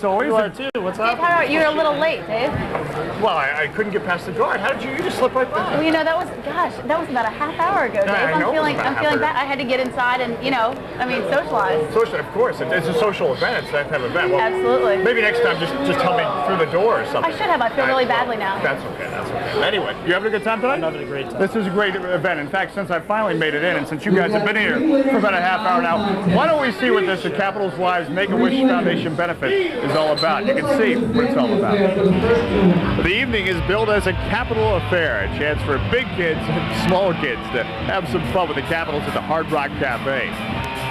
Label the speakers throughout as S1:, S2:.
S1: It's always
S2: You are too. What's up?
S3: You're a little late, Dave.
S1: Well, I couldn't get past the guard. How did you just slip right by?
S3: Well, you know, that was about a half hour ago, Dave.
S1: I know
S3: I'm
S1: it was about a
S3: feeling
S1: half hour.
S3: bad. I had to get inside and, socialize.
S1: Social, of course. It's a social event. It's that type of event. Well,
S3: Absolutely.
S1: Maybe next time just tell me through the door or something.
S3: I should have. I feel really badly now.
S1: That's okay. That's okay. Anyway, you having a good time tonight?
S2: I'm having a great time.
S1: This is a great event. In fact, since I finally made it in, and since you guys have been here for about a half hour now, why don't we see what this, the Capitals Wives Make-A-Wish Foundation benefit is all about. You can see what it's all about. The evening is billed as a capital affair, a chance for big kids and small kids to have some fun with the Capitals at the Hard Rock Cafe.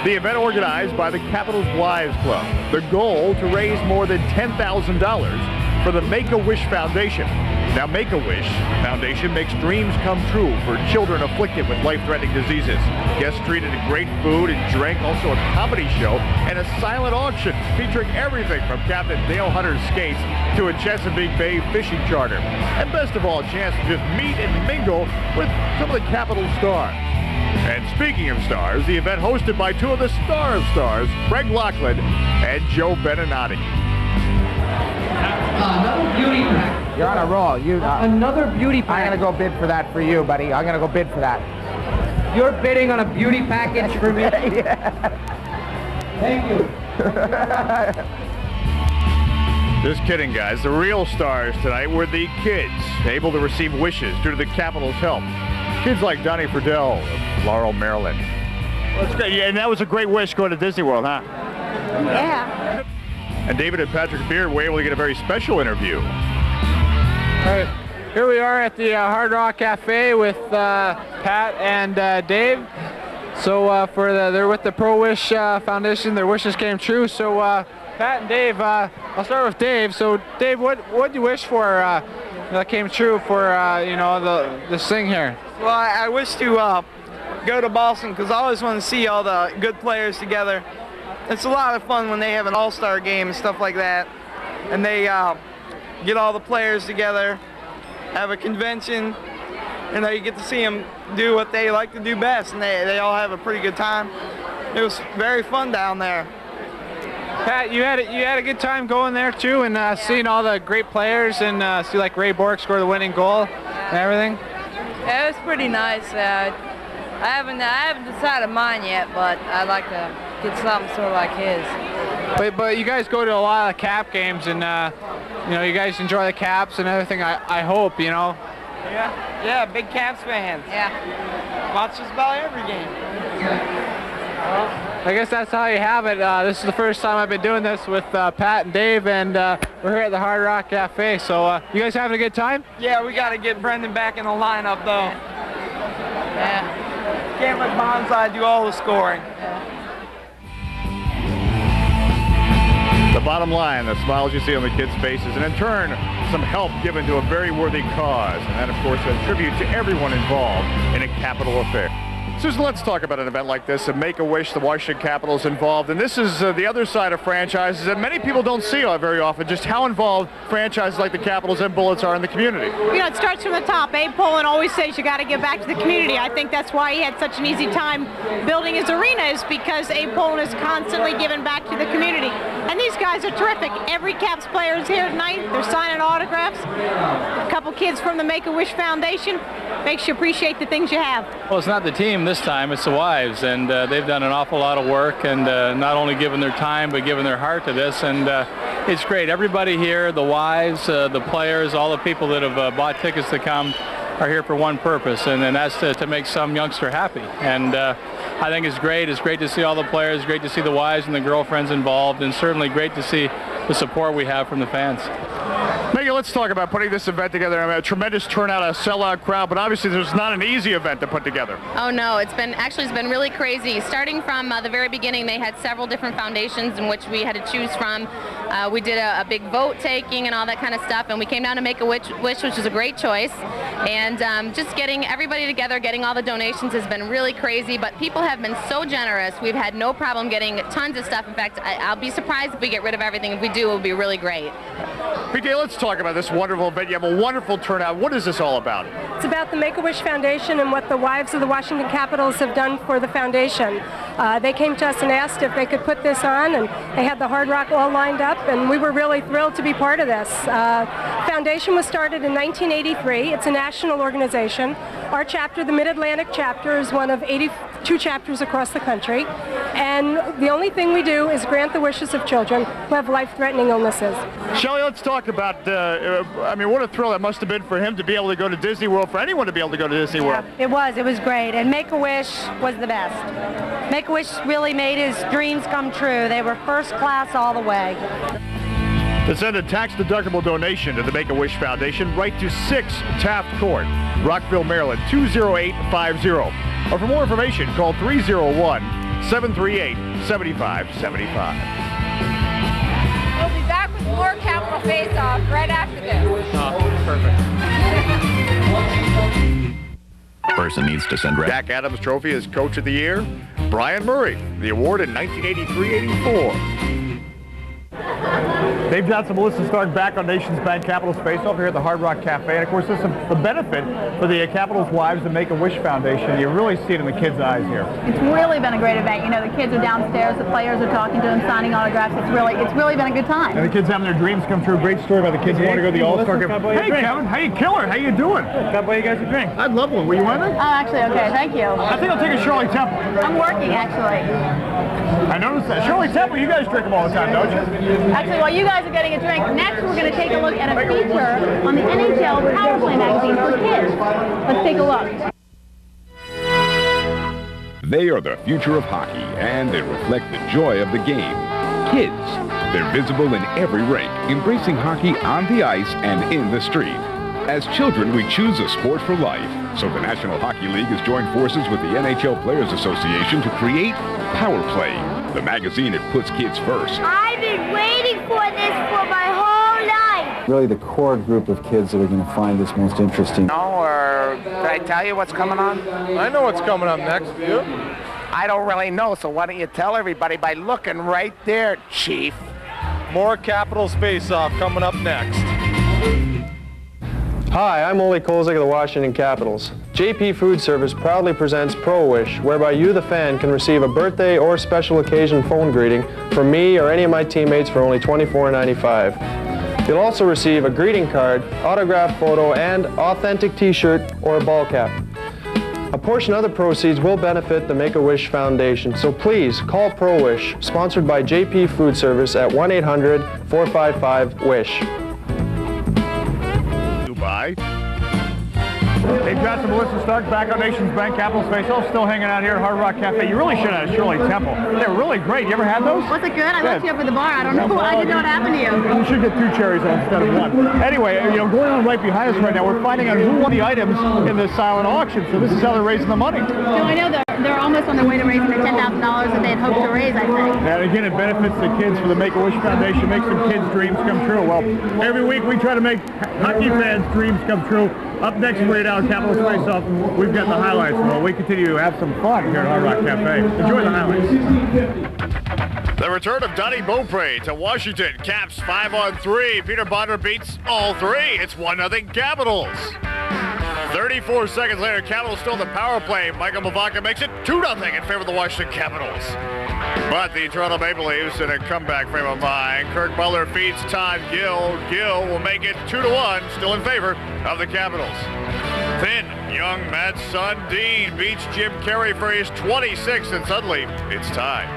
S1: The event organized by the Capitals Wives Club. The goal to raise more than $10,000 for the Make-A-Wish Foundation. Now, Make-A-Wish Foundation makes dreams come true for children afflicted with life-threatening diseases. Guests treated to great food and drink, also a comedy show, and a silent auction featuring everything from Captain Dale Hunter's skates to a Chesapeake Bay fishing charter. And best of all, a chance to just meet and mingle with some of the Capitol stars. And speaking of stars, the event hosted by two of the star of stars, Greg Laughlin and Joe Beninati.
S4: Another beauty pack.
S5: You're on a roll.
S4: Another beauty pack.
S5: I'm going to go bid for that for you, buddy. I'm going to go bid for that.
S4: You're bidding on a beauty package for me?
S5: Yeah.
S4: Thank you.
S1: Just kidding, guys. The real stars tonight were the kids, able to receive wishes due to the Capitol's help. Kids like Donnie Friedel of Laurel, Maryland. Well, that's great. Yeah, and that was a great wish going to Disney World, huh?
S3: Yeah.
S1: And David and Patrick Beard were able to get a very special interview.
S6: All right, here we are at the Hard Rock Cafe with Pat and Dave. So they're with the Pro-Wish Foundation. Their wishes came true. So Pat and Dave, I'll start with Dave. So Dave, what did you wish for that came true for this thing here?
S7: Well, I wish to go to Boston because I always want to see all the good players together. It's a lot of fun when they have an all-star game and stuff like that, and they get all the players together, have a convention, and you get to see them do what they like to do best, and they all have a pretty good time. It was very fun down there.
S6: Pat, you had a good time going there too, and seeing all the great players, and see like Ray Bork score the winning goal and everything.
S8: Yeah, it was pretty nice. I haven't decided mine yet, but I'd like to get something sort of like his.
S6: But you guys go to a lot of Cap games, and you guys enjoy the Caps and everything. I hope,
S7: Yeah, big Caps fans.
S8: Yeah.
S7: Watch just about every game.
S6: I guess that's how you have it. This is the first time I've been doing this with Pat and Dave, and we're here at the Hard Rock Cafe. So you guys having a good time?
S7: Yeah, we got to get Brendan back in the lineup, though.
S8: Yeah.
S7: Can't let Bonsai do all the scoring.
S1: The bottom line, the smiles you see on the kids' faces, and in turn, some help given to a very worthy cause. And that, of course, a tribute to everyone involved in a capital affair. Susan, let's talk about an event like this, a Make-A-Wish, the Washington Capitals involved. And this is the other side of franchises that many people don't see very often, just how involved franchises like the Capitals and Bullets are in the community.
S9: It starts from the top. Abe Pollin always says you got to give back to the community. I think that's why he had such an easy time building his arena, is because Abe Pollin is constantly giving back to the community. And these guys are terrific. Every Caps player is here tonight. They're signing autographs. A couple kids from the Make-A-Wish Foundation. Makes you appreciate the things you have.
S10: Well, it's not the team this time, it's the wives, and they've done an awful lot of work, and not only given their time, but given their heart to this, and it's great. Everybody here, the wives, the players, all the people that have bought tickets to come are here for one purpose, and that's to make some youngster happy. And I think it's great. It's great to see all the players, great to see the wives and the girlfriends involved, and certainly great to see the support we have from the fans.
S1: Megan, let's talk about putting this event together. I mean, a tremendous turnout, a sellout crowd, but obviously there's not an easy event to put together.
S3: Oh no, it's been really crazy. Starting from the very beginning, they had several different foundations in which we had to choose from. We did a big vote taking and all that kind of stuff, and we came down to Make-A-Wish, which was a great choice. And just getting everybody together, getting all the donations has been really crazy, but people have been so generous. We've had no problem getting tons of stuff. In fact, I'll be surprised if we get rid of everything. If we do, it will be really great.
S1: PJ, let's talk about this wonderful event. You have a wonderful turnout. What is this all about?
S9: It's about the Make-A-Wish Foundation and what the wives of the Washington Capitals have done for the foundation.
S2: They came to us and asked if they could put this on, and they had the Hard Rock all lined up, and we were really thrilled to be part of this. Foundation was started in 1983. It's a national organization. Our chapter, the Mid-Atlantic chapter, is one of 82 chapters across the country, and the only thing we do is grant the wishes of children who have life-threatening illnesses.
S1: Shelley, let's talk about, I mean, what a thrill that must have been for him to be able to go to Disney World, for anyone to be able to go to Disney World.
S11: It was great, and Make-A-Wish was the best. Make-A-Wish really made his dreams come true. They were first class all the way.
S1: To send a tax-deductible donation to the Make-A-Wish Foundation, write to 6 Taft Court, Rockville, Maryland, 20850. Or for more information, call 301-738-7575.
S12: We'll be back with more Capital Face-Off right after this.
S6: Oh, perfect.
S13: Person needs to send
S1: Jack Adams Trophy as Coach of the Year, Brian Murray, the award in 1983-84. Dave Johnson, Melissa Stark back on Nations Bank Capitals Face-Off here at the Hard Rock Cafe. And of course, this is the benefit for the Capitals Wives and Make-A-Wish Foundation. You really see it in the kids' eyes here.
S14: It's really been a great event. You know, the kids are downstairs, the players are talking to them, signing autographs. It's really been a good time.
S1: And the kids having their dreams come true. Great story about the kids who want to go to the All-Star game. Hey, Kevin, how you killer? How you doing? Can I buy you guys a drink? I'd love one. Will you want one?
S14: Oh, actually, okay, thank you.
S1: I think I'll take a Shirley Temple.
S14: I'm working, actually.
S1: I noticed that. Shirley Temple, you guys drink them all the time, don't you?
S14: Actually, while you guys are getting a drink, next we're going to take a look at a feature on the NHL Power Play magazine for kids. Let's take a look.
S15: They are the future of hockey, and they reflect the joy of the game. Kids. They're visible in every rink, embracing hockey on the ice and in the street. As children, we choose a sport for life. So the National Hockey League has joined forces with the NHL Players Association to create Power Play, the magazine that puts kids first.
S16: I've been waiting for this for my whole life.
S17: Really the core group of kids that are going to find this most interesting.
S5: Or can I tell you what's coming on?
S6: I know what's coming up next. You?
S5: I don't really know, so why don't you tell everybody by looking right there, Chief?
S6: More Capitals Face-Off coming up next.
S18: Hi, I'm Ole Kolzig of the Washington Capitals. JP Food Service proudly presents Pro Wish, whereby you, the fan, can receive a birthday or special occasion phone greeting from me or any of my teammates for only $24.95. You'll also receive a greeting card, autographed photo, and authentic t-shirt or a ball cap. A portion of the proceeds will benefit the Make-A-Wish Foundation, so please call Pro Wish, sponsored by JP Food Service at 1-800-455-WISH.
S1: Dubai. Dave Johnson, Melissa Stark, back on Nations Bank Capitals Face-Off, still hanging out here at Hard Rock Cafe. You really should have had Shirley Temple. They're really great. You ever had those?
S14: Was it good? I left you up at the bar. I don't know. I didn't know what happened to you.
S1: You should get 2 cherries instead of 1. Anyway, you know, going on right behind us right now, we're finding out who won the items in this silent auction. So this is how they're raising the money.
S14: So I know they're almost on their way to raising the $10,000 that they had hoped to raise, I think.
S1: And again, it benefits the kids for the Make-A-Wish Foundation, makes some kids' dreams come true. Well, every week we try to make hockey fans' dreams come true. Up next for 8 hour Capitals Face-Off, we've got the highlights. Well, we continue to have some fun here at Hard Rock Cafe. Enjoy the highlights. The return of Donnie Beaupre to Washington. Caps 5-on-3. Peter Bonner beats all 3. It's 1-0 Capitals. 34 seconds later, Capitals still in the power play. Michael Mavaka makes it 2-0 in favor of the Washington Capitals. But the Toronto Maple Leafs in a comeback frame of mind. Kirk Butler feeds Todd Gill. Gill will make it 2-1, still in favor of the Capitals. Then, young Matt Sundin beats Jim Carey for his 26th, and suddenly it's tied.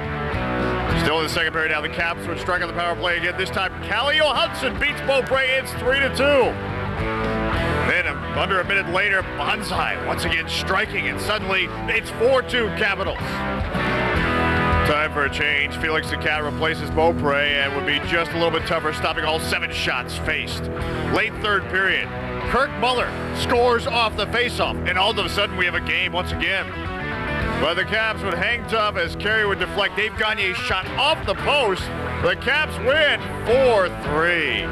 S1: Still in the second period now, the Caps would strike on the power play again. This time, Kallio Hudson beats Beaupre. It's 3-2. Then, under a minute later, Bonsai once again striking, and suddenly it's 4-2 Capitals. Time for a change. Felix the Cat replaces Beaupre and would be just a little bit tougher, stopping all 7 shots faced. Late third period, Kirk Muller scores off the faceoff, and all of a sudden we have a game once again. But the Caps would hang tough as Carey would deflect Dave Gagne's shot off the post. The Caps win 4-3.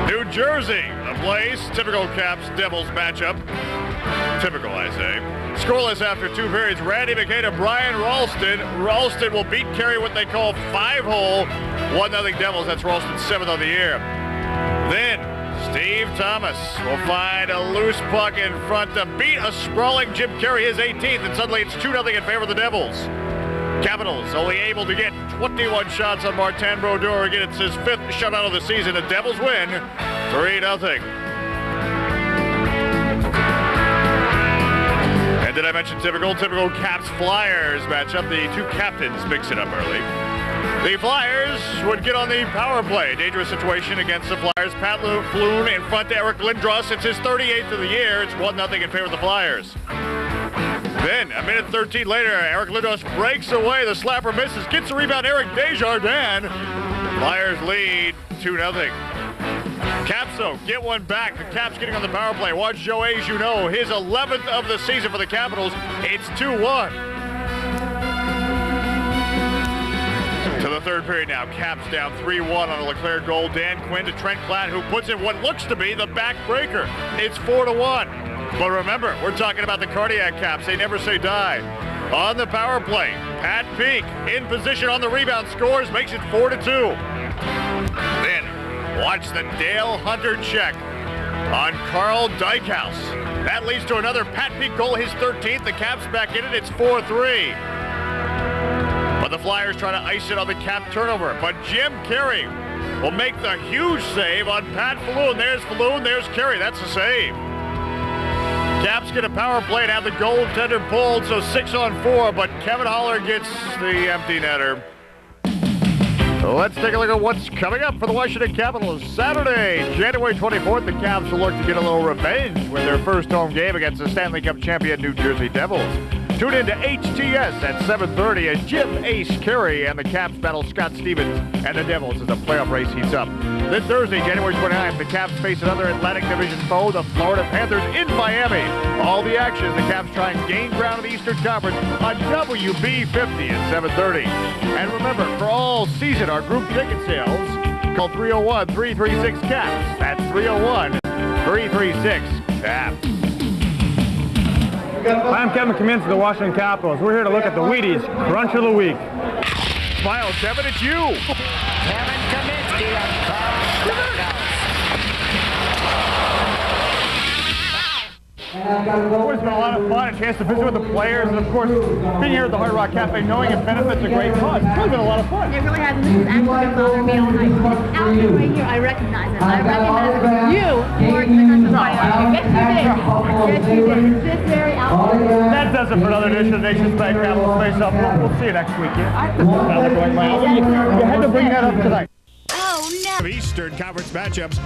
S1: New Jersey, the place. Typical Caps-Devils matchup. Typical, I say. Scoreless after 2 periods. Randy McKay to Brian Ralston. Ralston will beat Carey what they call 5-hole. 1-0 Devils. That's Ralston's 7th of the year. Then Steve Thomas will find a loose puck in front to beat a sprawling Jim Carey, his 18th, and suddenly it's 2-0 in favor of the Devils. Capitals only able to get 21 shots on Martin Brodeur. Again, it's his 5th shutout of the season. The Devils win 3-0. And did I mention typical Caps Flyers matchup? The two captains mix it up early. The Flyers would get on the power play. Dangerous situation against the Flyers. Pat Floon in front to Eric Lindros. It's his 38th of the year. It's 1-0 in favor of the Flyers. Then, a minute 13 later, Eric Lindros breaks away. The slapper misses. Gets the rebound, Eric Desjardins. Flyers lead 2-0. Caps, though, get one back. The Caps getting on the power play. Watch Joe Ajuno, his 11th of the season for the Capitals. It's 2-1. To the third period now. Caps down 3-1 on a Leclerc goal. Dan Quinn to Trent Klatt, who puts in what looks to be the backbreaker. It's 4-1. But remember, we're talking about the cardiac Caps. They never say die. On the power play, Pat Peak in position on the rebound, scores, makes it 4-2. Then, watch the Dale Hunter check on Carl Dykhouse. That leads to another Pat Peak goal, his 13th. The Caps back in it. It's 4-3. But the Flyers try to ice it on the Cap turnover. But Jim Carey will make the huge save on Pat Falloon. There's Falloon, there's Carey. That's a save. Caps get a power play and have the goaltender pulled, so 6-on-4, but Kevin Holler gets the empty netter. Let's take a look at what's coming up for the Washington Capitals. Saturday, January 24th, the Caps will look to get a little revenge with their first home game against the Stanley Cup champion New Jersey Devils. Tune in to HTS at 7:30 as Jim Ace Carey and the Caps battle Scott Stevens and the Devils as the playoff race heats up. This Thursday, January 29th, the Caps face another Atlantic Division foe, the Florida Panthers in Miami. All the action, the Caps try and gain ground in the Eastern Conference on WB50 at 7:30. And remember, for all season, our group ticket sales, call 301-336-CAPS. That's 301-336-CAPS.
S19: I'm Kevin Kaminsky of the Washington Capitals. We're here to look at the Wheaties Crunch of the Week.
S1: Smile, Kevin, it's you.
S5: Kevin Kaminsky of
S1: It's been a lot of fun, a chance to visit with the players, and of course, being here at the Hard Rock Cafe, knowing it benefits a great cause. It's really been a lot of fun.
S14: It really has, and this is actually going to bother me all night. This outfit right here, I recognize it. I recognize you more than the Christmas party. Yes, you did. Yes, you did. It's this very outfit.
S1: That does it for another edition of Nation's Bank Capitals Face Up. We'll see you next week. You had to bring that up tonight.
S14: Oh, no.
S1: Eastern Conference matchups.